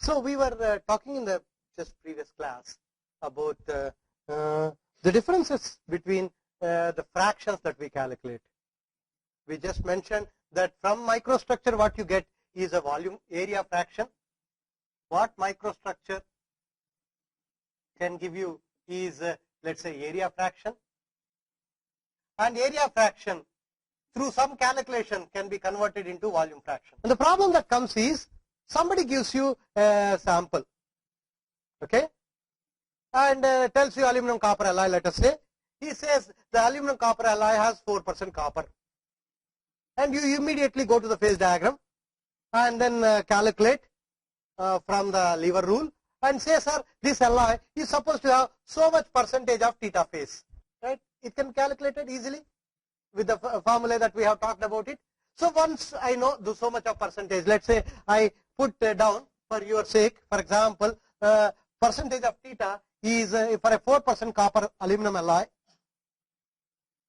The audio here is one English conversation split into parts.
So we were talking in the just previous class about the differences between the fractions that we calculate. We just mentioned that from microstructure what you get is a volume area fraction. What microstructure can give you is let's say area fraction, and area fraction through some calculation can be converted into volume fraction. And the problem that comes is somebody gives you a sample, okay, and tells you aluminum copper alloy, let us say. He says the aluminum copper alloy has 4% copper, and you immediately go to the phase diagram and then calculate from the lever rule and say, sir, this alloy is supposed to have so much percentage of theta phase, right? It can calculate it easily with the formula that we have talked about it. So once I know so much of percentage, let's say I put down for your sake, for example, percentage of theta is for a 4% copper aluminum alloy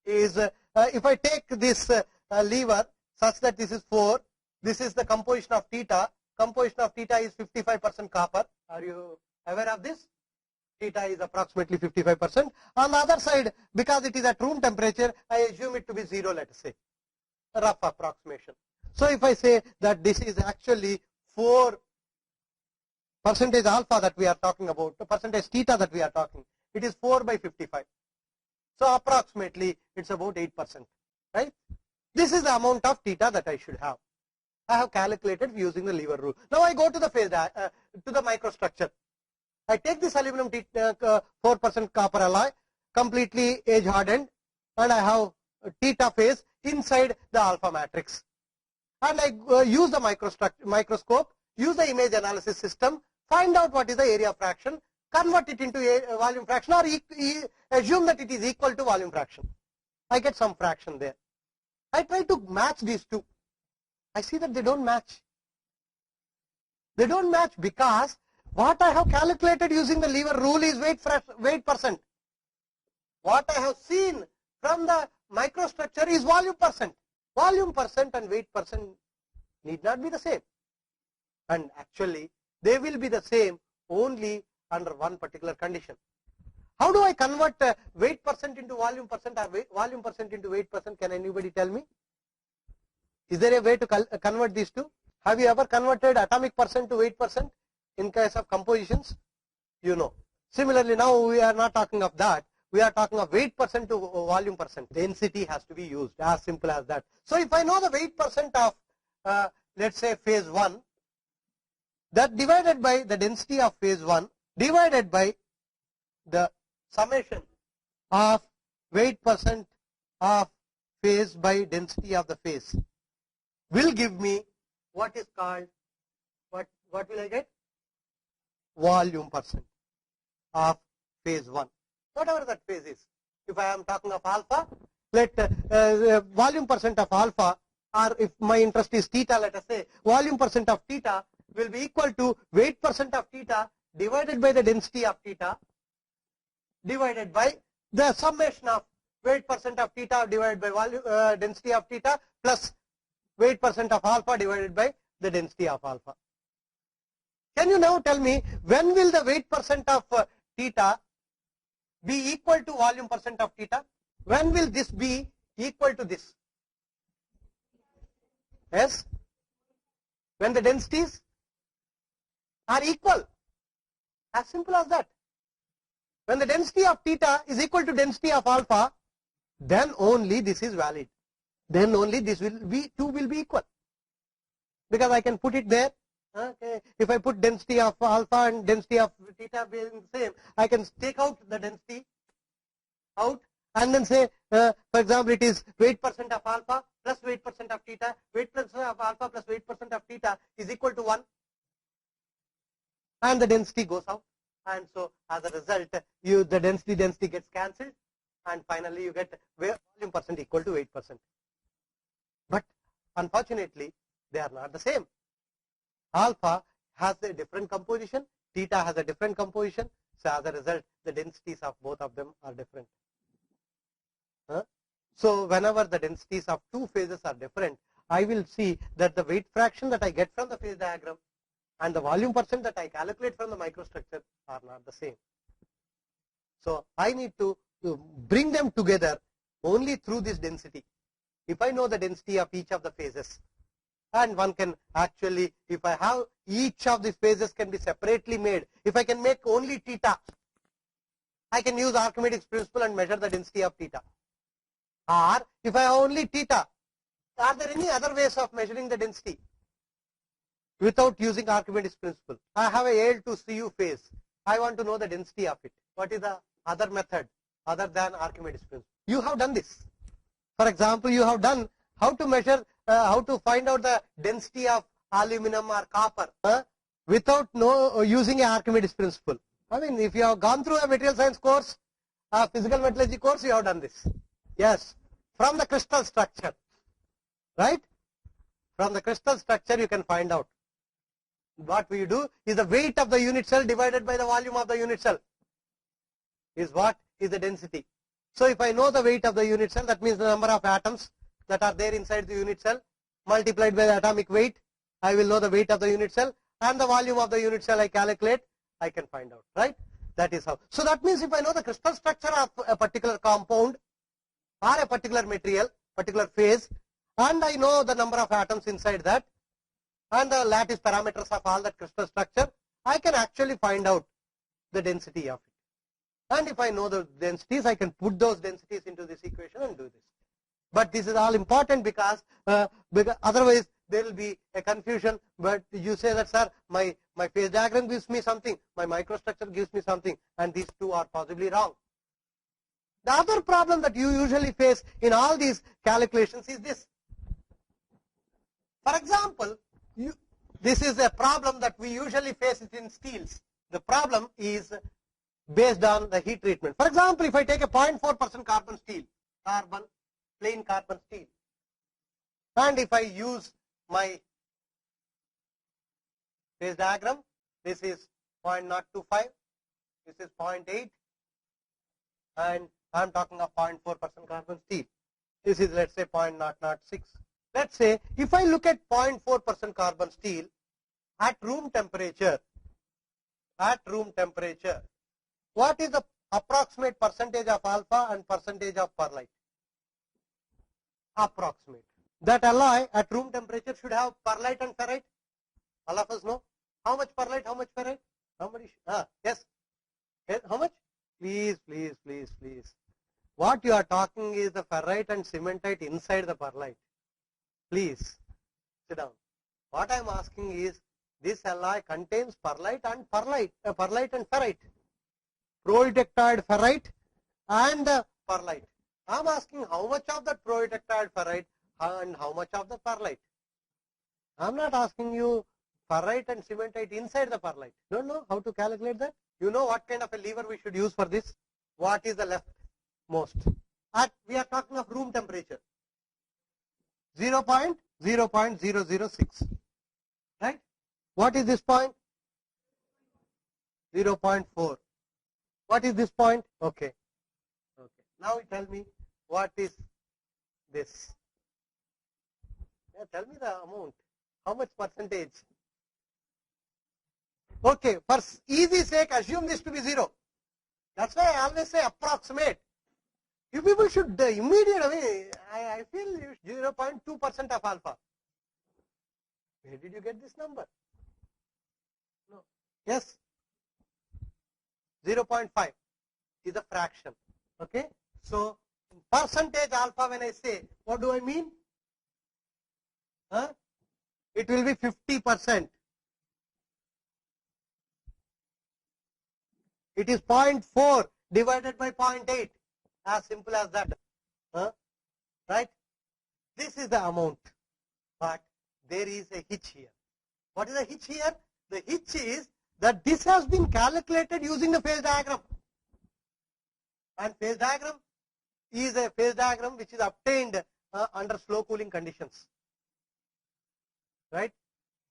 is if I take this lever such that this is 4, this is the composition of theta. Composition of theta is 55% copper. Are you aware of this? Theta is approximately 55%. On the other side, because it is at room temperature, I assume it to be 0, let us say, a rough approximation. So if I say that this is actually 4 percentage alpha that we are talking about, the percentage theta that we are talking, it is 4 by 55. So approximately it's about 8%, right? This is the amount of theta that I should have. I have calculated using the lever rule. Now I go to the phase to the microstructure. I take this aluminum 4% copper alloy, completely age hardened, and I have theta phase inside the alpha matrix. And I use the microscope, use the image analysis system, find out what is the area fraction, convert it into a volume fraction, or assume that it is equal to volume fraction. I get some fraction there. I try to match these two. I see that they don't match. They don't match because what I have calculated using the lever rule is weight percent. What I have seen from the microstructure is volume percent. Volume percent and weight percent need not be the same. And actually, they will be the same only under one particular condition. How do I convert weight percent into volume percent or volume percent into weight percent? Can anybody tell me? Is there a way to convert these two? Have you ever converted atomic percent to weight percent in case of compositions? You know. Similarly, now we are not talking of that. We are talking of weight percent to volume percent. Density has to be used, as simple as that. So if I know the weight percent of, let's say, phase 1, that divided by the density of phase 1 divided by the summation of weight percent of phase by density of the phase will give me what is called, what will I get? Volume percent of phase 1, whatever that phase is. If I am talking of alpha, let volume percent of alpha, or if my interest is theta, let us say, volume percent of theta will be equal to weight percent of theta divided by the density of theta divided by the summation of weight percent of theta divided by volume density of theta plus weight percent of alpha divided by the density of alpha. Can you now tell me when will the weight percent of theta be equal to volume percent of theta? When will this be equal to this? Yes? When the densities are equal. As simple as that. When the density of theta is equal to density of alpha, then only this is valid. Then only this will be, two will be equal. Because I can put it there. Okay. If I put density of alpha and density of theta being the same, I can take out the density out and then say, for example, it is weight percent of alpha plus weight percent of theta. Weight percent of alpha plus weight percent of theta is equal to 1. And the density goes out. And so as a result, the density gets cancelled. And finally, you get volume percent equal to weight percent. But unfortunately, they are not the same. Alpha has a different composition, theta has a different composition. So as a result, the densities of both of them are different. So whenever the densities of two phases are different, I will see that the weight fraction that I get from the phase diagram and the volume percent that I calculate from the microstructure are not the same. So I need to bring them together only through this density. If I know the density of each of the phases, and one can actually, if I have each of these phases can be separately made, if I can make only theta, I can use Archimedes principle and measure the density of theta. Or if I have only theta, are there any other ways of measuring the density without using Archimedes principle? I have a Al to Cu phase. I want to know the density of it. What is the other method other than Archimedes principle? You have done this. For example, you have done how to measure, how to find out the density of aluminum or copper without using a Archimedes principle. I mean, if you have gone through a material science course, a physical metallurgy course, you have done this. Yes, from the crystal structure, right? From the crystal structure, you can find out. What we do is the weight of the unit cell divided by the volume of the unit cell is what is the density. So if I know the weight of the unit cell, that means the number of atoms that are there inside the unit cell multiplied by the atomic weight, I will know the weight of the unit cell, and the volume of the unit cell I calculate, I can find out, right? That is how. So that means if I know the crystal structure of a particular compound or a particular material, particular phase, and I know the number of atoms inside that, and the lattice parameters of all that crystal structure, I can actually find out the density of it. And if I know the densities, I can put those densities into this equation and do this. But this is all important because otherwise there will be a confusion. But you say that, sir, my phase diagram gives me something, my microstructure gives me something, and these two are possibly wrong. The other problem that you usually face in all these calculations is this. For example, this is a problem that we usually face in steels. The problem is based on the heat treatment. For example, if I take a 0.4% carbon steel, plain carbon steel, and if I use my phase diagram, this is 0.025, this is 0.8, and I am talking of 0.4% carbon steel. This is, let's say, 0.006. Let's say if I look at 0.4% carbon steel at room temperature, what is the approximate percentage of alpha and percentage of perlite? Approximate. That alloy at room temperature should have perlite and ferrite. All of us know how much perlite, how much ferrite, how many? Yes. How much? Please. What you are talking is the ferrite and cementite inside the perlite. Please sit down. What I am asking is, this alloy contains perlite and ferrite, proeutectoid ferrite and perlite. I am asking how much of that proeutectoid ferrite and how much of the perlite. I am not asking you ferrite and cementite inside the perlite. Don't know how to calculate that? You know what kind of a lever we should use for this? What is the leftmost? We are talking of room temperature. 0.006, right? What is this point? 0.4. What is this point? Okay. Now tell me what is this? Yeah, tell me the amount. How much percentage? Okay, for easy sake, assume this to be 0. That's why I always say approximate. You people should immediately, I feel 0.2% of alpha. Where did you get this number? No. Yes. 0.5 is a fraction. Okay. So, percentage alpha, when I say, what do I mean? It will be 50%. It is 0.4 divided by 0.8. As simple as that. Right? This is the amount. But there is a hitch here. What is the hitch here? The hitch is that this has been calculated using the phase diagram. And phase diagram is a phase diagram which is obtained under slow cooling conditions. Right?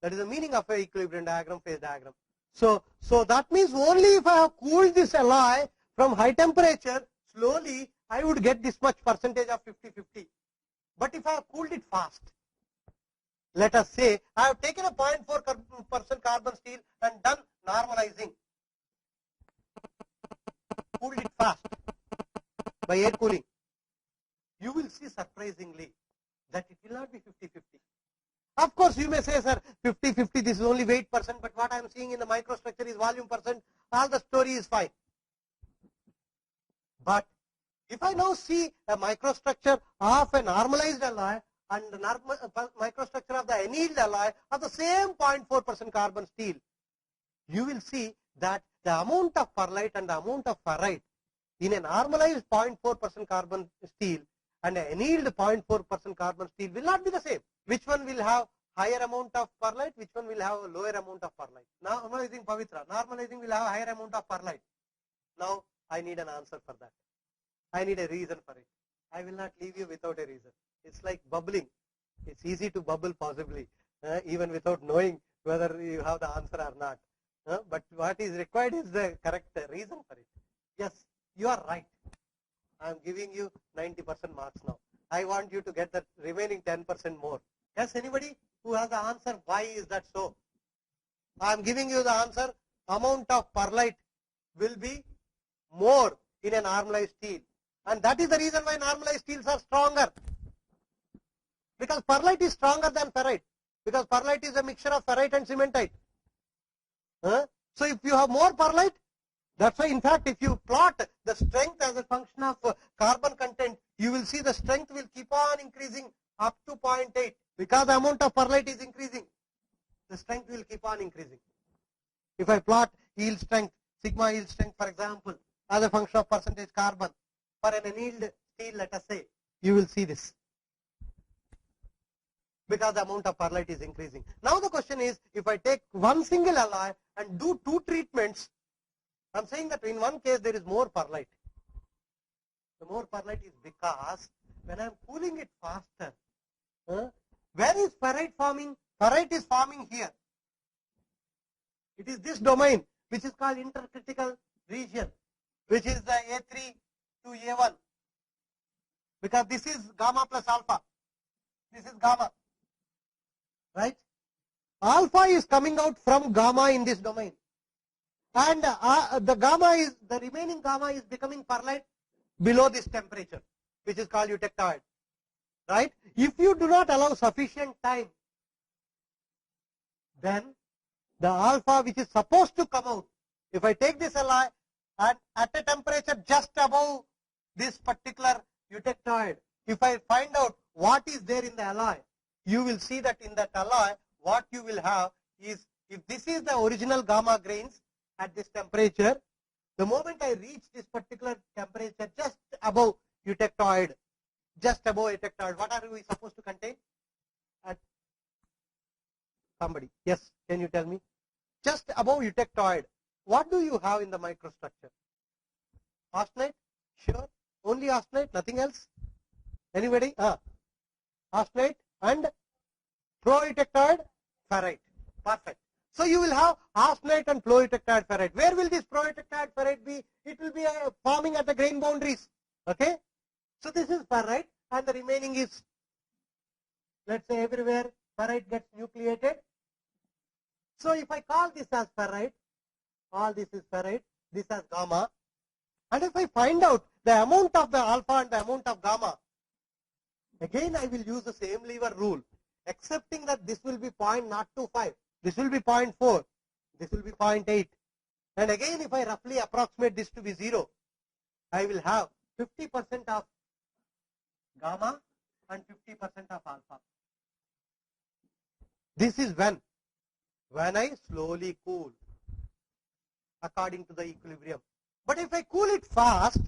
That is the meaning of an equilibrium diagram, phase diagram. So that means only if I have cooled this alloy from high temperature, slowly I would get this much percentage of 50-50. But if I have cooled it fast, let us say I have taken a 0.4% carbon steel and done normalizing, cooled it fast by air cooling, you will see surprisingly that it will not be 50-50. Of course, you may say, sir, 50-50, this is only weight percent, but what I am seeing in the microstructure is volume percent, all the story is fine. But if I now see a microstructure of a normalized alloy and the microstructure of the annealed alloy of the same 0.4% carbon steel, you will see that the amount of perlite and the amount of ferrite in a normalized 0.4% carbon steel and an annealed 0.4% carbon steel will not be the same. Which one will have higher amount of perlite? Which one will have a lower amount of perlite? Now, normalizing Pavitra, normalizing will have a higher amount of perlite. Now, I need an answer for that. I need a reason for it. I will not leave you without a reason. It's like bubbling. It's easy to bubble possibly, even without knowing whether you have the answer or not. But what is required is the correct reason for it. Yes, you are right. I am giving you 90% marks now. I want you to get the remaining 10% more. Yes, anybody who has the answer, why is that so? I am giving you the answer, amount of perlite will be more in a normalized steel. And that is the reason why normalized steels are stronger. Because perlite is stronger than ferrite. Because perlite is a mixture of ferrite and cementite. So if you have more perlite, that's why in fact if you plot the strength as a function of carbon content, you will see the strength will keep on increasing up to 0.8. Because the amount of perlite is increasing, the strength will keep on increasing. If I plot yield strength, sigma yield strength for example, as a function of percentage carbon for an annealed steel, let us say, you will see this. Because the amount of perlite is increasing. Now the question is, if I take one single alloy and do two treatments, I am saying that in one case there is more perlite. The more perlite is because when I am cooling it faster, where is ferrite forming? Ferrite is forming here. It is this domain which is called intercritical region, which is the A3 to A1. Because this is gamma plus alpha. This is gamma. Right? Alpha is coming out from gamma in this domain. And the gamma is, the remaining gamma is becoming perlite below this temperature, which is called eutectoid. Right? If you do not allow sufficient time, then the alpha which is supposed to come out, if I take this alloy at a temperature just above this particular eutectoid, if I find out what is there in the alloy, you will see that in that alloy, what you will have is, if this is the original gamma grains at this temperature, the moment I reach this particular temperature just above eutectoid, what are we supposed to contain? Somebody, yes, can you tell me? Just above eutectoid, what do you have in the microstructure? Austenite? Sure. Only austenite, nothing else? Anybody? Austenite and pro-eutectoid ferrite. Perfect. So you will have austenite and pro-eutectoid ferrite. Where will this pro-eutectoid ferrite be? It will be forming at the grain boundaries. Okay? So this is ferrite and the remaining is, let's say everywhere ferrite gets nucleated. So if I call this as ferrite, all this is ferrite, this as gamma, and if I find out the amount of the alpha and the amount of gamma, again I will use the same lever rule, excepting that this will be 0.025, this will be 0.4, this will be 0.8. And again if I roughly approximate this to be 0, I will have 50% of gamma and 50% of alpha. This is when I slowly cool according to the equilibrium. But if I cool it fast,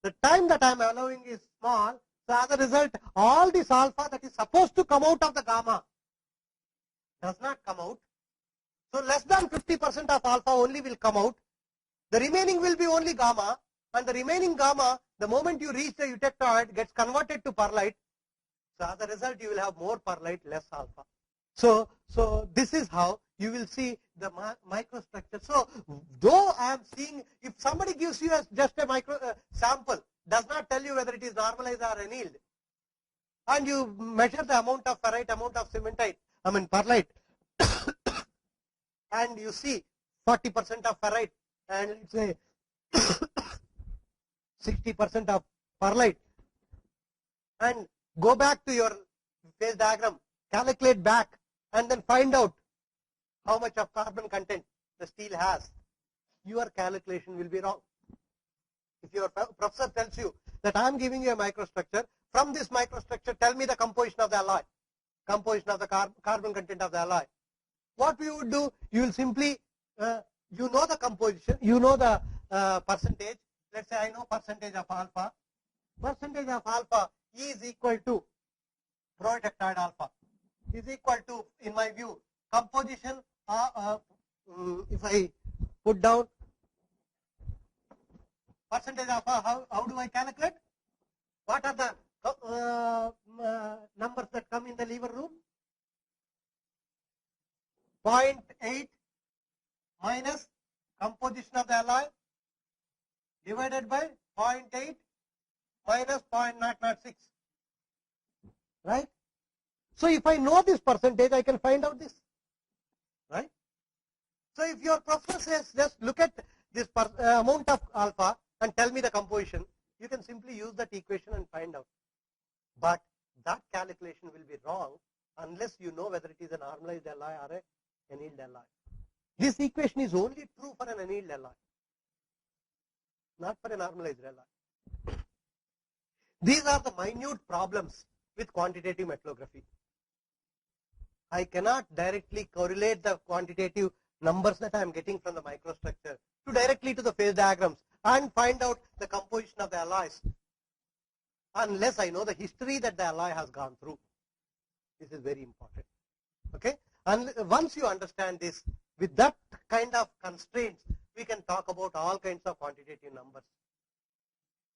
the time that I am allowing is small. So as a result, all this alpha that is supposed to come out of the gamma does not come out. So less than 50% of alpha only will come out. The remaining will be only gamma, and the remaining gamma, the moment you reach the eutectoid, gets converted to perlite. So as a result, you will have more perlite, less alpha. So this is how you will see the microstructure. So though I am seeing, if somebody gives you just a micro sample, does not tell you whether it is normalized or annealed, and you measure the amount of ferrite, amount of cementite, perlite, and you see 40% of ferrite and let's say 60% of perlite, and go back to your phase diagram, calculate back, and then find out how much of carbon content the steel has, your calculation will be wrong. If your professor tells you that I am giving you a microstructure, from this microstructure tell me the composition of the alloy, composition of the carbon content of the alloy. What we would do, you will simply, you know the composition, you know the percentage. Let's say I know percentage of alpha. Percentage of alpha is equal to prototetride alpha is equal to, in my view, composition. If I put down percentage of how do I calculate? What are the numbers that come in the lever rule? 0.8 minus composition of the alloy divided by 0.8 minus 0.006. Right? So if I know this percentage, I can find out this. Right? So if your professor says just look at this amount of alpha and tell me the composition, you can simply use that equation and find out. But that calculation will be wrong unless you know whether it is a normalized alloy or an annealed alloy. This equation is only true for an annealed alloy, not for a normalized alloy. These are the minute problems with quantitative metallography. I cannot directly correlate the quantitative numbers that I am getting from the microstructure to directly to the phase diagrams and find out the composition of the alloys unless I know the history that the alloy has gone through. This is very important. Okay? And once you understand this, with that kind of constraints, we can talk about all kinds of quantitative numbers.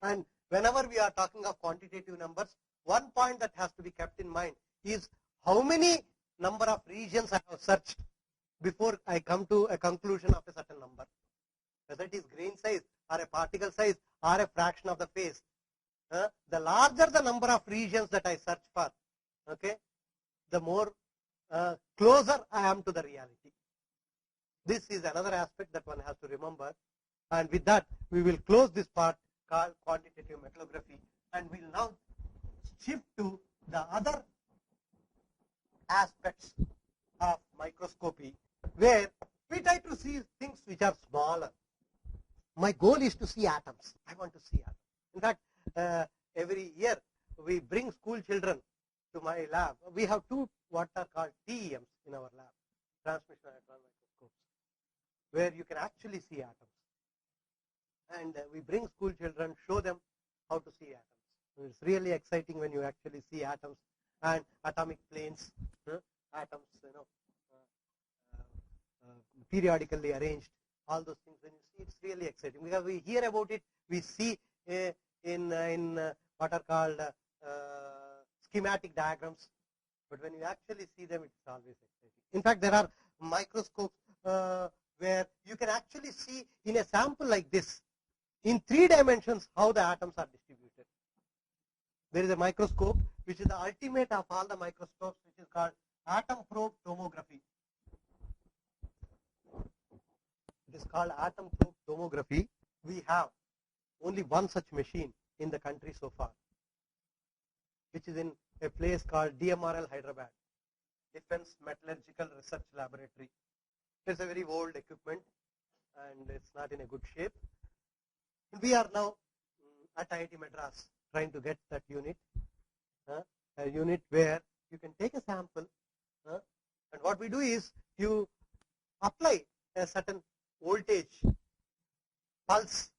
And whenever we are talking of quantitative numbers, one point that has to be kept in mind is how many number of regions I have searched before I come to a conclusion of a certain number. Whether it is grain size or a particle size or a fraction of the phase. The larger the number of regions that I search for, okay, the more closer I am to the reality. This is another aspect that one has to remember. And with that, we will close this part called quantitative metallography, and we will now shift to the other aspects of microscopy, where we try to see things which are smaller. My goal is to see atoms. I want to see atoms. In fact, every year we bring school children to my lab. We have two what are called TEMs in our lab, transmission electron microscopes, where you can actually see atoms. And we bring school children, show them how to see atoms. It's really exciting when you actually see atoms and atomic planes, atoms, periodically arranged, all those things. When you see, it's really exciting because we hear about it, we see in what are called schematic diagrams, but when you actually see them, it's always exciting. In fact, there are microscopes where you can actually see in a sample like this, in 3 dimensions, how the atoms are distributed. There is a microscope which is the ultimate of all the microscopes, which is called atom probe tomography. It is called atom probe tomography. We have only one such machine in the country so far, which is in a place called DMRL Hyderabad, Defense Metallurgical Research Laboratory. It's a very old equipment and it's not in a good shape. We are now at IIT Madras trying to get that unit, a unit where you can take a sample, and what we do is you apply a certain voltage pulse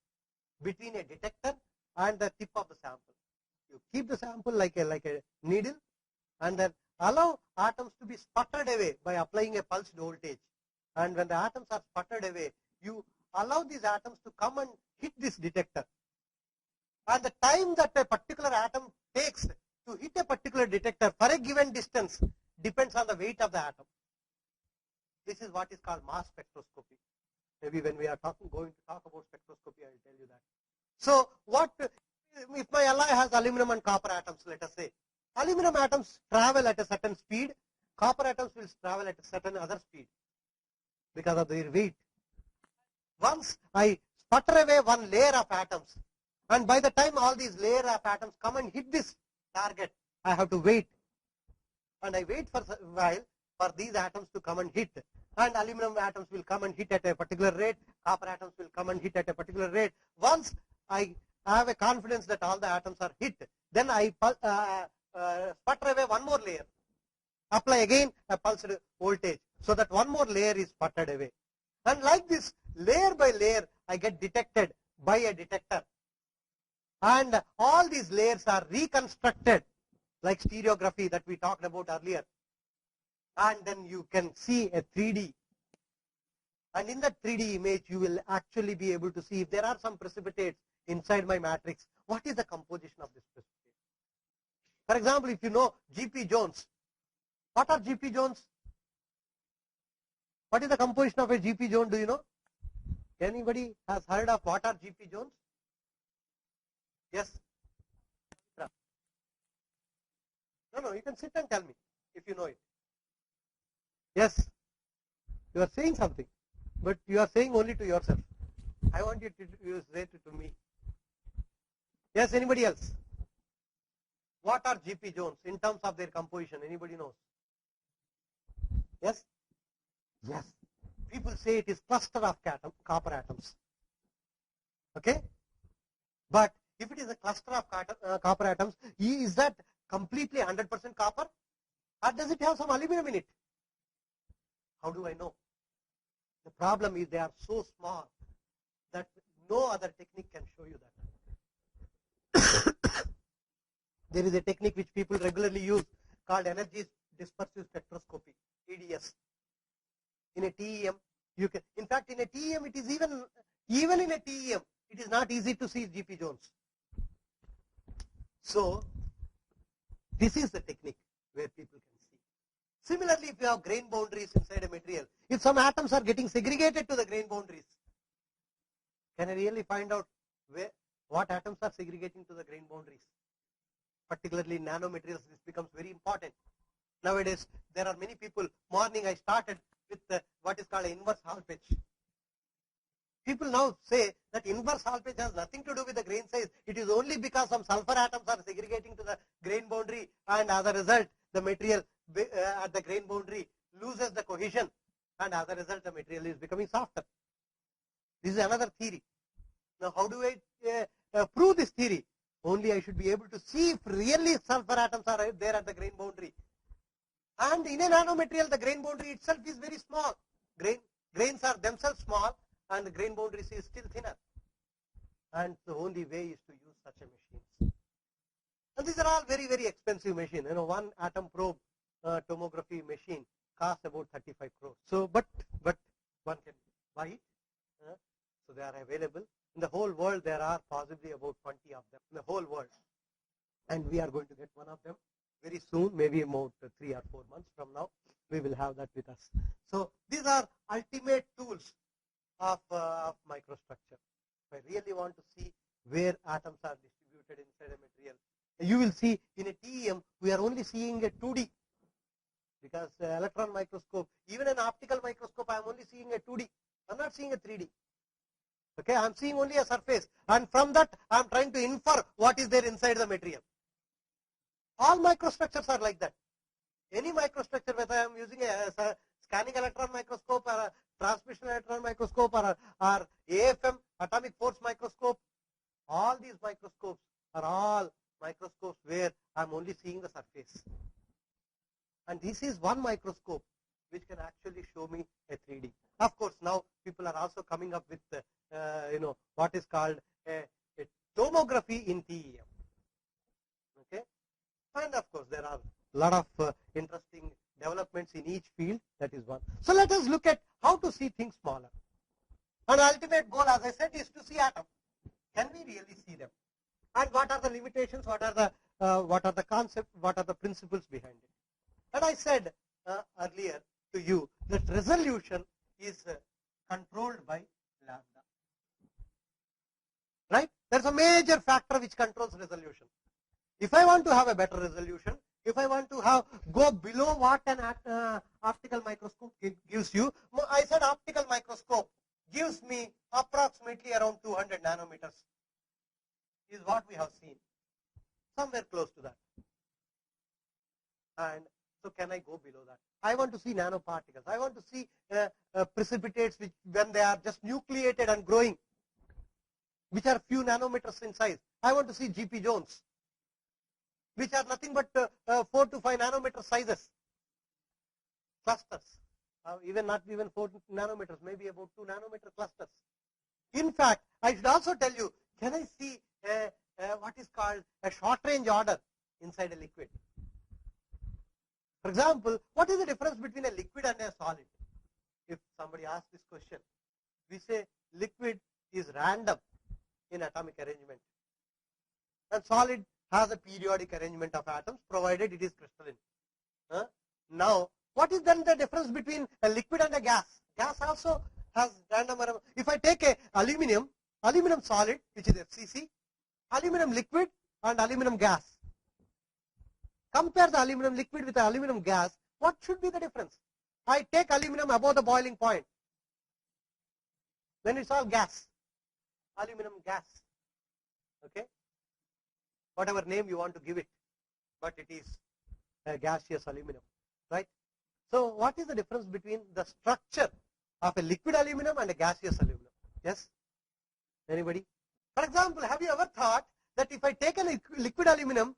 between a detector and the tip of the sample. You keep the sample like a needle and then allow atoms to be sputtered away by applying a pulsed voltage. And when the atoms are sputtered away, you allow these atoms to come and hit this detector. And the time that a particular atom takes to hit a particular detector for a given distance depends on the weight of the atom. This is what is called mass spectroscopy. Maybe when we are going to talk about spectroscopy, I will tell you that. So what if my alloy has aluminum and copper atoms, let us say. Aluminum atoms travel at a certain speed copper atoms will travel at a certain other speed because of their weight. Once I sputter away one layer of atoms, and by the time all these layer of atoms come and hit this target, I have to wait. And I wait for a while for these atoms to come and hit. And aluminum atoms will come and hit at a particular rate, copper atoms will come and hit at a particular rate. Once I have a confidence that all the atoms are hit, then I sputter away one more layer, apply again a pulsed voltage, so that one more layer is sputtered away. And like this, layer by layer, I get detected by a detector. And all these layers are reconstructed like stereography that we talked about earlier. And then you can see a 3D. And in that 3D image, you will actually be able to see if there are some precipitates inside my matrix, what is the composition of this precipitate. For example, if you know GP Jones, what are GP Jones? What is the composition of a GP Jones, do you know? Anybody has heard of what are GP Jones? Yes? No, you can sit and tell me if you know it. Yes, you are saying something, but you are saying only to yourself. I want you to say it to me. Yes, anybody else? What are GP Jones in terms of their composition? Anybody knows? Yes? Yes. People say it is cluster of copper atoms. Okay? But if it is a cluster of copper atoms, is that completely 100% copper? Or does it have some aluminum in it? How do I know? The problem is they are so small that no other technique can show you that. There is a technique which people regularly use called energy dispersive spectroscopy, EDS. In a TEM, you can. In fact, in a TEM, it is even in a TEM, it is not easy to see GP Jones. So, this is the technique where people can see. Similarly, if you have grain boundaries inside a material, if some atoms are getting segregated to the grain boundaries, can I really find out what atoms are segregating to the grain boundaries? Particularly in nanomaterials, this becomes very important. Nowadays, there are many people. Morning, I started with what is called an inverse Hall pitch. People now say that inverse Hall pitch has nothing to do with the grain size. It is only because some sulfur atoms are segregating to the grain boundary, and as a result, the material at the grain boundary loses the cohesion, and as a result, the material is becoming softer. This is another theory. Now, how do I prove this theory? Only I should be able to see if really sulfur atoms are there at the grain boundary. And in a nanomaterial, the grain boundary itself is very small. Grains are themselves small, and the grain boundaries is still thinner. And the only way is to use such a machine. And these are all very, very expensive machines. You know, one atom probe tomography machine costs about 35 crores. So, but one can buy it. So they are available. In the whole world, there are possibly about 20 of them in the whole world. And we are going to get one of them very soon, maybe about 3 or 4 months from now. We will have that with us. So these are ultimate tools of microstructure. If I really want to see where atoms are distributed inside a material, you will see in a TEM, we are only seeing a 2D. Because electron microscope, even an optical microscope, I am only seeing a 2D. I am not seeing a 3D. Okay, I am seeing only a surface, and from that I am trying to infer what is there inside the material. All microstructures are like that. Any microstructure, whether I am using a scanning electron microscope or a transmission electron microscope or AFM, atomic force microscope, all these microscopes are all microscopes where I am only seeing the surface. And this is one microscope which can actually show me a 3D. Of course, now people are also coming up with what is called a tomography in TEM. Okay, and of course there are a lot of interesting developments in each field. That is one. So let us look at how to see things smaller. And ultimate goal, as I said, is to see atoms. Can we really see them? And what are the limitations? What are the concepts? What are the principles behind it? And I said earlier to you that resolution is controlled by lambda. Right? There's a major factor which controls resolution. If I want to have a better resolution, If I want to have go below what an optical microscope gives you, I said optical microscope gives me approximately around 200 nanometers is what we have seen, somewhere close to that. And so can I go below that? I want to see nanoparticles. I want to see precipitates which, when they are just nucleated and growing, which are few nanometers in size. I want to see GP zones, which are nothing but 4 to 5 nanometer sizes, clusters. Even not even 4 nanometers, maybe about 2 nanometer clusters. In fact, I should also tell you, can I see what is called a short range order inside a liquid? For example, what is the difference between a liquid and a solid? If somebody asks this question, we say liquid is random in atomic arrangement, and solid has a periodic arrangement of atoms provided it is crystalline. Now, what is then the difference between a liquid and a gas? Gas also has random arrangement. If I take a aluminum solid, which is FCC, aluminum liquid and aluminum gas, compare the aluminum liquid with the aluminum gas, what should be the difference? I take aluminum above the boiling point, then it's all gas, aluminum gas, okay, whatever name you want to give it, but it is a gaseous aluminum, right? So what is the difference between the structure of a liquid aluminum and a gaseous aluminum? Yes? Anybody? For example, have you ever thought that if I take a liquid aluminum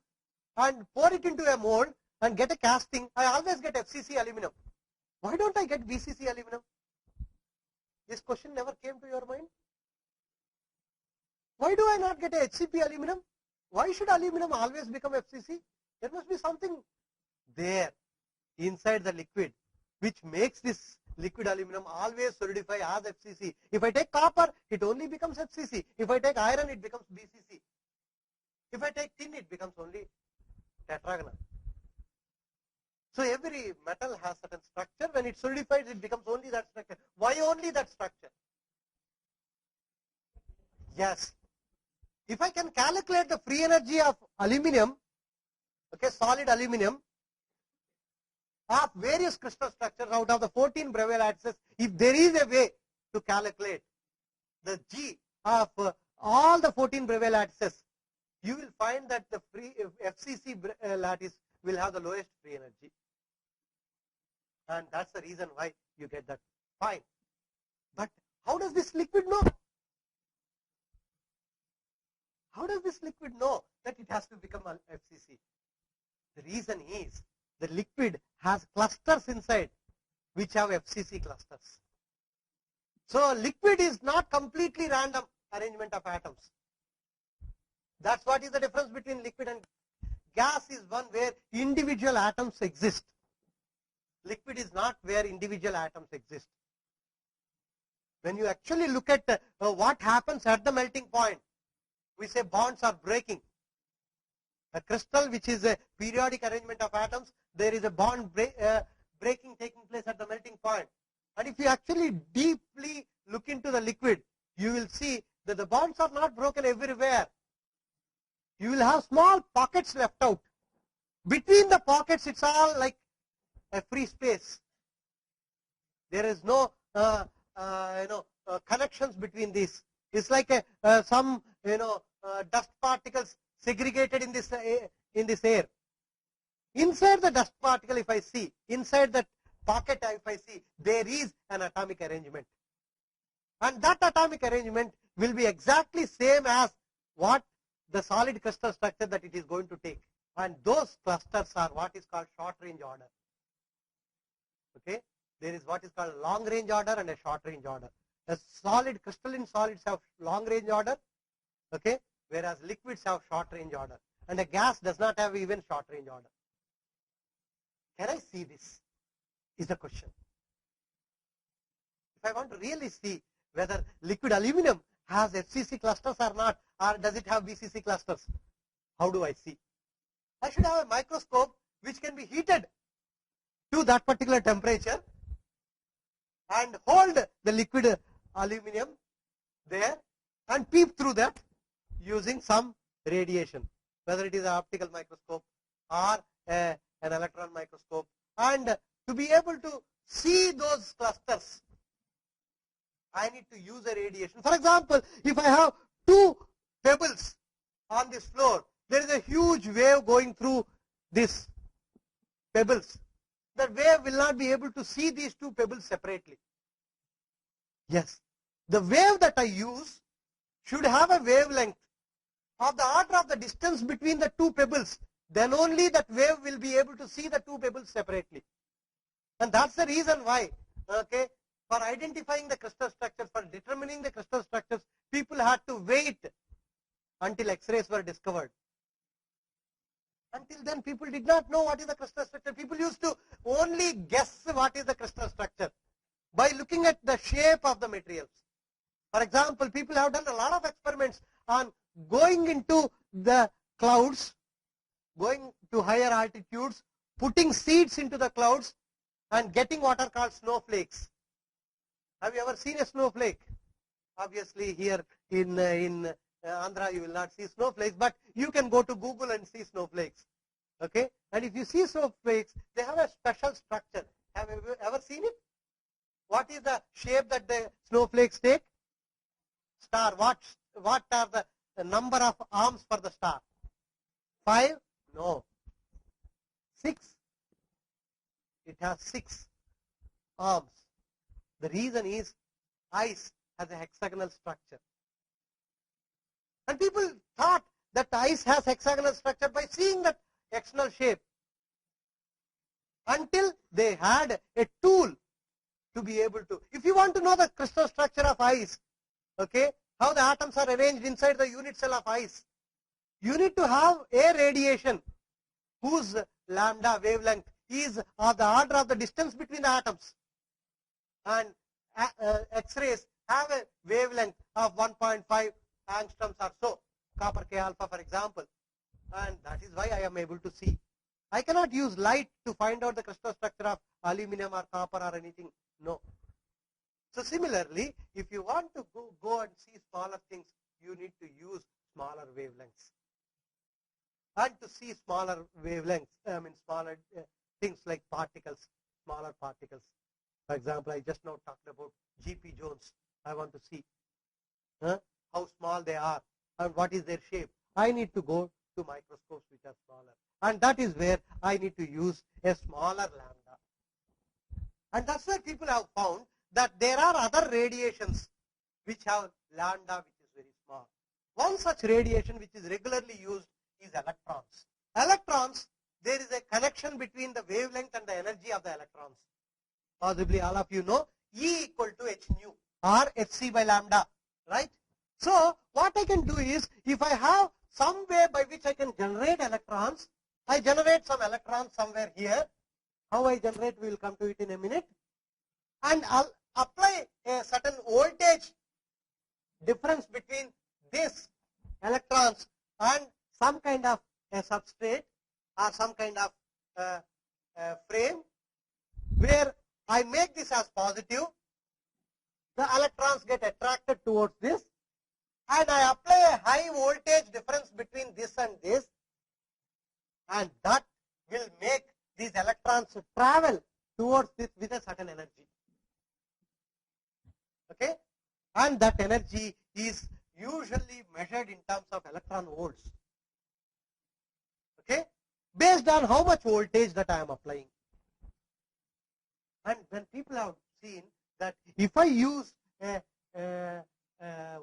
and pour it into a mold and get a casting, I always get FCC aluminum. Why don't I get BCC aluminum? This question never came to your mind? Why do I not get a HCP aluminum? Why should aluminum always become FCC? There must be something there inside the liquid which makes this liquid aluminum always solidify as FCC. If I take copper, it only becomes FCC. If I take iron, it becomes BCC. If I take tin, it becomes only tetragonal. So every metal has certain structure. When it solidifies, it becomes only that structure. Why only that structure? Yes. If I can calculate the free energy of aluminum, okay, solid aluminum, of various crystal structures out of the 14 Bravais lattices, if there is a way to calculate the G of all the 14 Bravais lattices, you will find that the free FCC lattice will have the lowest free energy. And that's the reason why you get that. Fine. But how does this liquid know? How does this liquid know that it has to become an FCC? The reason is the liquid has clusters inside which have FCC clusters. So liquid is not completely random arrangement of atoms. That's what is the difference between liquid and gas. Is one where individual atoms exist. Liquid is not where individual atoms exist. When you actually look at what happens at the melting point, we say bonds are breaking. A crystal which is a periodic arrangement of atoms, there is a bond breaking taking place at the melting point. And if you actually deeply look into the liquid, you will see that the bonds are not broken everywhere. You will have small pockets left out. Between the pockets, it's all like a free space. There is no connections between these. It's like some dust particles segregated in this air. Inside the dust particle, if I see, inside that pocket, if I see, there is an atomic arrangement. And that atomic arrangement will be exactly same as what the solid crystal structure that it is going to take. And those clusters are what is called short range order. Okay? There is what is called long range order and a short range order. A solid, crystalline solids have long range order, okay, whereas liquids have short range order. And a gas does not have even short range order. Can I see this? Is the question. If I want to really see whether liquid aluminum has FCC clusters or not, or does it have BCC clusters, how do I see? I should have a microscope which can be heated to that particular temperature and hold the liquid aluminum there and peep through that using some radiation, whether it is an optical microscope or an electron microscope, and to be able to see those clusters, I need to use a radiation. For example, if I have two pebbles on this floor, there is a huge wave going through these pebbles. The wave will not be able to see these two pebbles separately. Yes, the wave that I use should have a wavelength of the order of the distance between the two pebbles. Then only that wave will be able to see the two pebbles separately. And that's the reason why, okay, for identifying the crystal structures, for determining the crystal structures, people had to wait until X-rays were discovered. Until then, people did not know what is the crystal structure. People used to only guess what is the crystal structure by looking at the shape of the materials. For example, people have done a lot of experiments on going into the clouds, going to higher altitudes, putting seeds into the clouds, and getting what are called snowflakes. Have you ever seen a snowflake? Obviously, here in Andhra, you will not see snowflakes, but you can go to Google and see snowflakes. Okay? And if you see snowflakes, they have a special structure. Have you ever seen it? What is the shape that the snowflakes take? Star. What are the number of arms for the star? 5? No. 6. It has 6 arms. The reason is ice has a hexagonal structure. And people thought that ice has hexagonal structure by seeing that hexagonal shape, until they had a tool to be able to. If you want to know the crystal structure of ice, okay, how the atoms are arranged inside the unit cell of ice, you need to have a radiation whose lambda wavelength is of the order of the distance between the atoms. And X-rays have a wavelength of 1.5 angstroms or so, copper K alpha for example, and that is why I am able to see. I cannot use light to find out the crystal structure of aluminum or copper or anything, no. So similarly, if you want to go and see smaller things, you need to use smaller wavelengths. And to see smaller wavelengths, smaller things like particles, smaller particles. For example, I just now talked about G.P. Jones. I want to see how small they are and what is their shape. I need to go to microscopes which are smaller. And that is where I need to use a smaller lambda. And that's where people have found that there are other radiations which have lambda which is very small. One such radiation which is regularly used is electrons. Electrons, there is a connection between the wavelength and the energy of the electrons. Possibly all of you know E equal to h nu or hc by lambda, right? So what I can do is, if I have some way by which I can generate electrons, I generate some electrons somewhere here. How I generate, we will come to it in a minute. And I'll apply a certain voltage difference between this electrons and some kind of a substrate or some kind of frame, where I make this as positive. The electrons get attracted towards this, and I apply a high voltage difference between this and this, and that will make these electrons travel towards this with a certain energy. Okay? And that energy is usually measured in terms of electron volts. Okay? Based on how much voltage that I am applying. And when people have seen that if I use a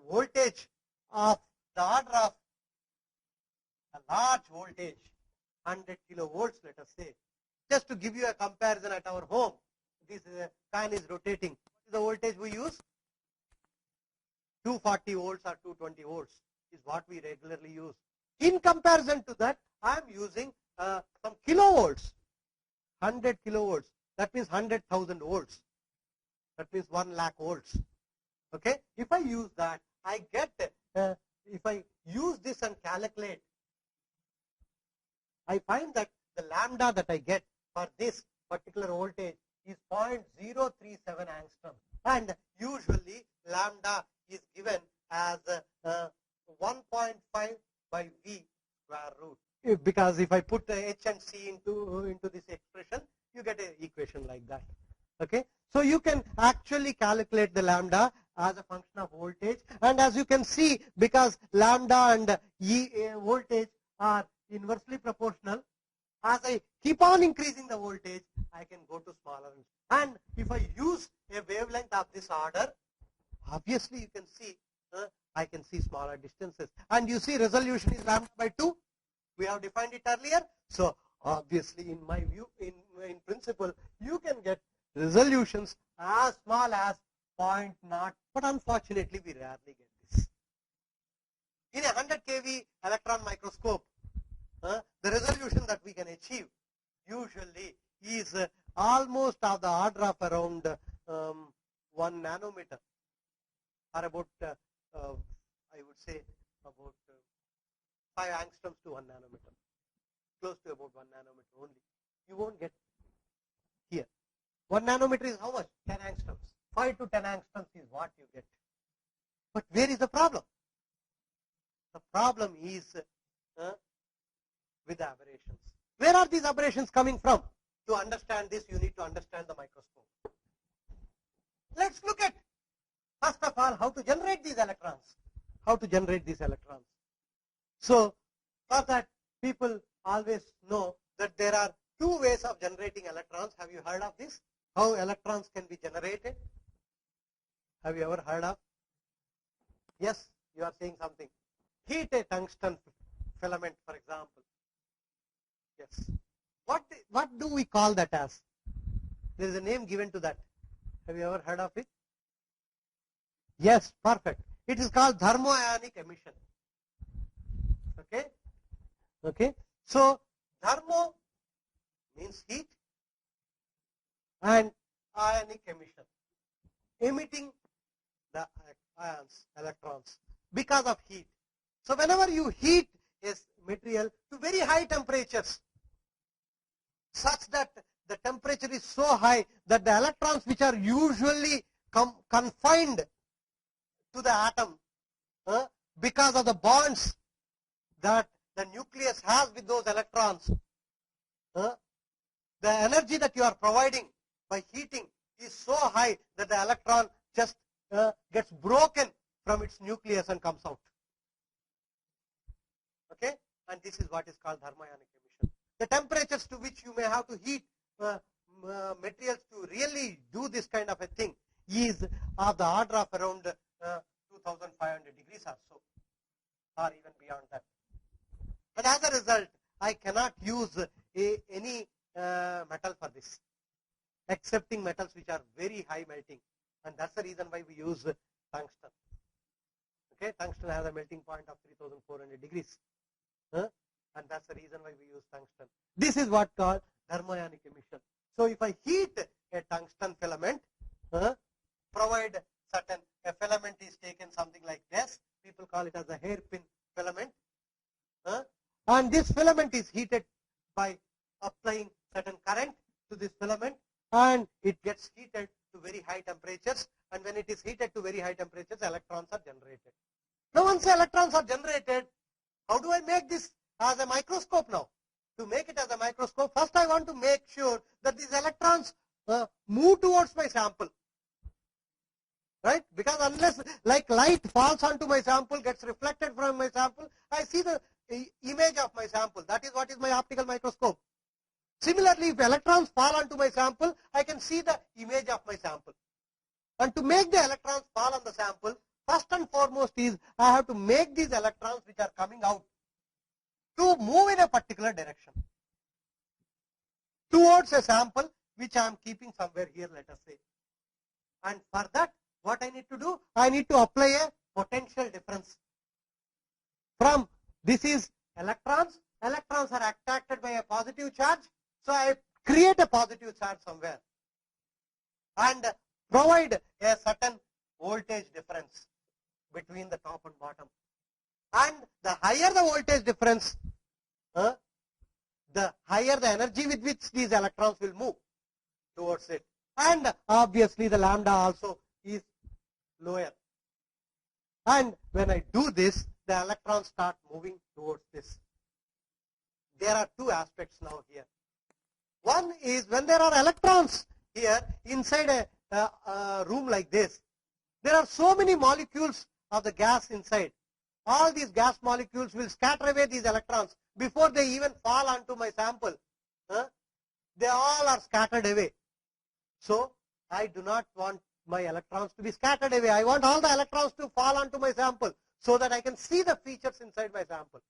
voltage of the order of a large voltage, 100 kilovolts, let us say, just to give you a comparison at our home, this fan is rotating. What is the voltage we use? 240 volts or 220 volts is what we regularly use. In comparison to that, I am using some kilovolts, 100 kilovolts. That means 100,000 volts. That means 1 lakh volts. Okay? If I use that, I get, if I use this and calculate, I find that the lambda that I get for this particular voltage is 0.037 angstrom. And usually lambda is given as 1.5 by V square root. because if I put H and C into this expression, you get an equation like that. Okay, so you can actually calculate the lambda as a function of voltage, and as you can see, because lambda and voltage are inversely proportional, as I keep on increasing the voltage, I can go to smaller. And if I use a wavelength of this order, obviously you can see I can see smaller distances, and you see resolution is lambda by 2. We have defined it earlier. So obviously, in my view, in principle, you can get resolutions as small as 0.0, but unfortunately we rarely get this. In a 100 kV electron microscope, the resolution that we can achieve usually is almost of the order of around 1 nanometer, or about I would say about 5 angstroms to 1 nanometer, close to about 1 nanometer only. You won't get here. 1 nanometer is how much? 10 angstroms. 5 to 10 angstroms is what you get. But where is the problem? The problem is with the aberrations. Where are these aberrations coming from? To understand this, you need to understand the microscope. Let's look at, first of all, how to generate these electrons. How to generate these electrons. So, for that, people always know that there are 2 ways of generating electrons. Have you heard of this? How electrons can be generated? Have you ever heard of? Yes, you are saying something. Heat a tungsten filament, for example. Yes. What do we call that as? There is a name given to that. Have you ever heard of it? Yes, perfect. It is called thermoionic emission. Okay? Okay. So, thermo means heat and ionic emission, emitting the ions, electrons, because of heat. So, whenever you heat a material to very high temperatures, such that the temperature is so high that the electrons which are usually confined to the atom because of the bonds that the nucleus has with those electrons, the energy that you are providing by heating is so high that the electron just gets broken from its nucleus and comes out. Okay, and this is what is called thermionic emission. The temperatures to which you may have to heat materials to really do this kind of a thing is of the order of around 2500 degrees or so, or even beyond that. And as a result, I cannot use any metal for this, excepting metals which are very high melting, and that's the reason why we use tungsten. Okay, tungsten has a melting point of 3400 degrees, and that's the reason why we use tungsten. This is what called thermionic emission. So if I heat a tungsten filament, provide certain, a filament is taken something like this, people call it as a hairpin filament, and this filament is heated by applying certain current to this filament, and it gets heated to very high temperatures, and when it is heated to very high temperatures, electrons are generated. Now once the electrons are generated, how do I make this as a microscope now? To make it as a microscope, first I want to make sure that these electrons move towards my sample. Right? Because unless like light falls onto my sample, gets reflected from my sample, I see the image of my sample. That is what is my optical microscope. Similarly, if electrons fall onto my sample, I can see the image of my sample. And to make the electrons fall on the sample, first and foremost is I have to make these electrons which are coming out to move in a particular direction towards a sample which I am keeping somewhere here, let us say. And for that, what I need to do? I need to apply a potential difference. From this is electrons. Electrons are attracted by a positive charge. So I create a positive charge somewhere and provide a certain voltage difference between the top and bottom. And the higher the voltage difference, the higher the energy with which these electrons will move towards it. And obviously the lambda also is lower. And when I do this, the electrons start moving towards this. there are two aspects now here. One is when there are electrons here inside a room like this, there are so many molecules of the gas inside. All these gas molecules will scatter away these electrons before they even fall onto my sample. They all are scattered away. So I do not want my electrons to be scattered away. I want all the electrons to fall onto my sample so that I can see the features inside my sample.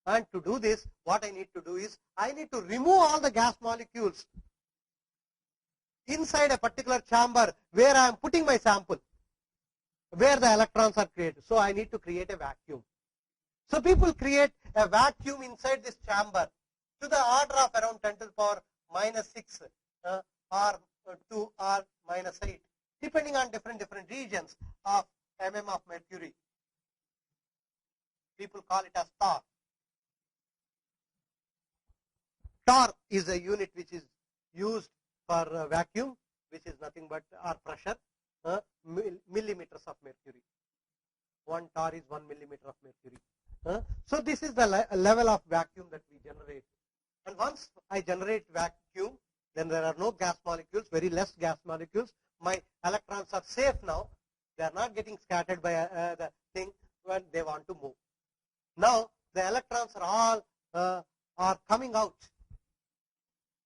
And to do this, what I need to do is I need to remove all the gas molecules inside a particular chamber where I am putting my sample, where the electrons are created. So I need to create a vacuum. So people create a vacuum inside this chamber to the order of around 10 to the power minus 6 or 2 or minus 8, depending on different regions of of mercury. People call it as torr. Torr is a unit which is used for vacuum, which is nothing but or pressure, millimeters of mercury. 1 torr is 1 millimeter of mercury. So this is the level of vacuum that we generate. And once I generate vacuum, then there are no gas molecules, very less gas molecules. My electrons are safe now. They are not getting scattered by the thing when they want to move. Now the electrons are all are coming out,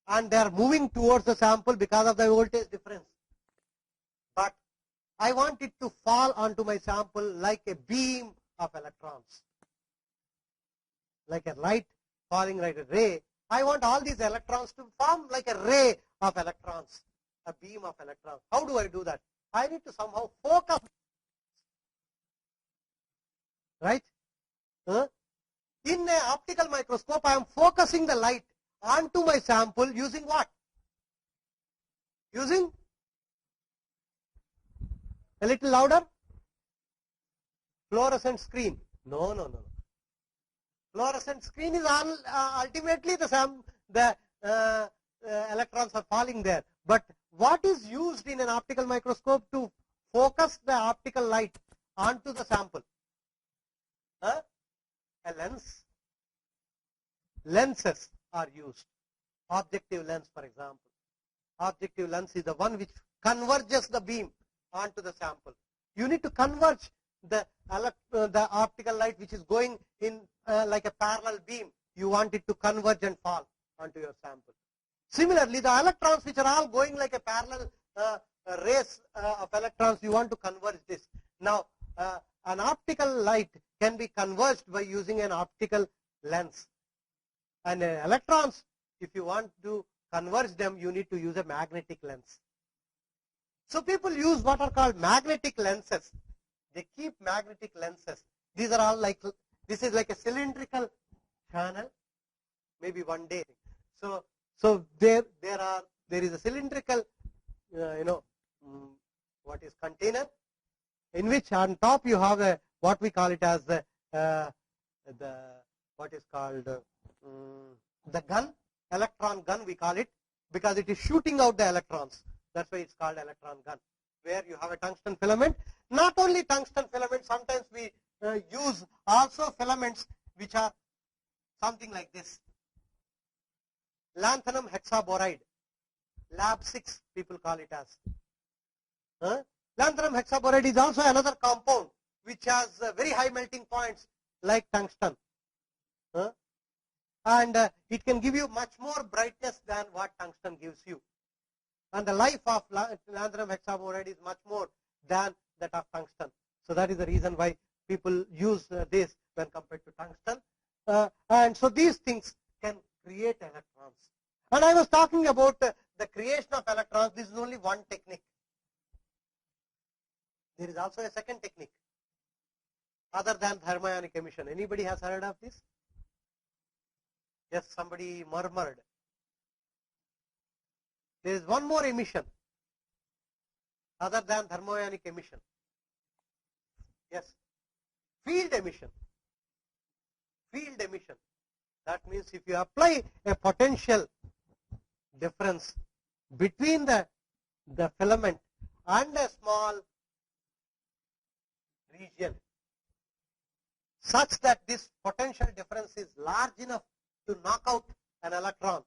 and they are moving towards the sample because of the voltage difference. But I want it to fall onto my sample like a beam of electrons, like a light falling like a ray. I want all these electrons to form like a ray of electrons, a beam of electrons. How do I do that? I need to somehow focus, right? In an optical microscope, I am focusing the light onto my sample using what? Using a little louder? Fluorescent screen. No. Fluorescent screen is ultimately the electrons are falling there. But what is used in an optical microscope to focus the optical light onto the sample? A lens. Lenses are used. Objective lens, for example. Objective lens is the one which converges the beam onto the sample. You need to converge the optical light which is going in like a parallel beam. You want it to converge and fall onto your sample. Similarly, the electrons which are all going like a parallel race of electrons, you want to converge this. Now, an optical light can be converged by using an optical lens. And electrons, if you want to converge them, you need to use a magnetic lens. So people use what are called magnetic lenses. They keep magnetic lenses. These are all like, this is like a cylindrical channel, maybe one day. So there is a cylindrical, what is container, in which on top you have a what we call it as the what is called the gun, electron gun we call it, because it is shooting out the electrons. That's why it's called electron gun, where you have a tungsten filament. Not only tungsten filament, sometimes we use also filaments which are something like this. Lanthanum hexaboride, lab 6 people call it as. Lanthanum hexaboride is also another compound which has very high melting points like tungsten. And it can give you much more brightness than what tungsten gives you. And the life of lanthanum hexaboride is much more than that of tungsten. So that is the reason why people use this when compared to tungsten. And so these things can create electrons. And I was talking about the creation of electrons. This is only one technique. There is also a second technique other than thermionic emission. Anybody has heard of this? Yes, somebody murmured. There is one more emission other than thermionic emission. Yes, field emission. Field emission. That means if you apply a potential difference between the filament and a small region such that this potential difference is large enough to knock out an electron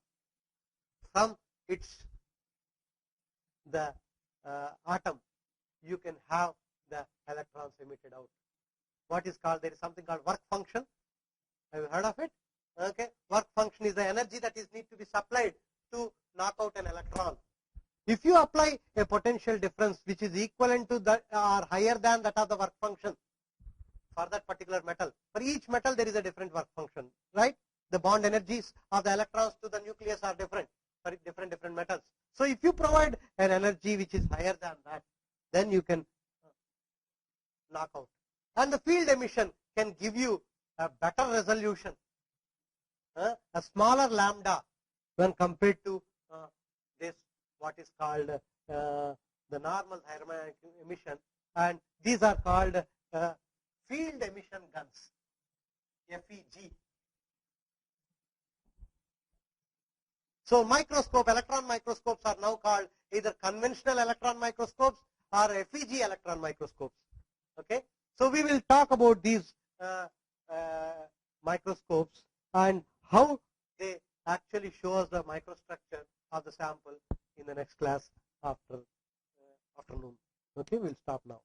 from the atom, you can have the electrons emitted out. What is called, there is something called work function. Have you heard of it? Okay. Work function is the energy that is need to be supplied to knock out an electron. If you apply a potential difference which is equivalent to that or higher than that of the work function for that particular metal, for each metal there is a different work function, right? The bond energies of the electrons to the nucleus are different for different metals. So if you provide an energy which is higher than that, then you can knock out. And the field emission can give you a better resolution, a smaller lambda when compared to this, what is called the normal thermal emission, and these are called field emission guns, FEG. So microscope, electron microscopes are now called either conventional electron microscopes or FEG electron microscopes. Okay, so we will talk about these microscopes and how they actually show us the microstructure of the sample in the next class after afternoon. Okay, we'll stop now.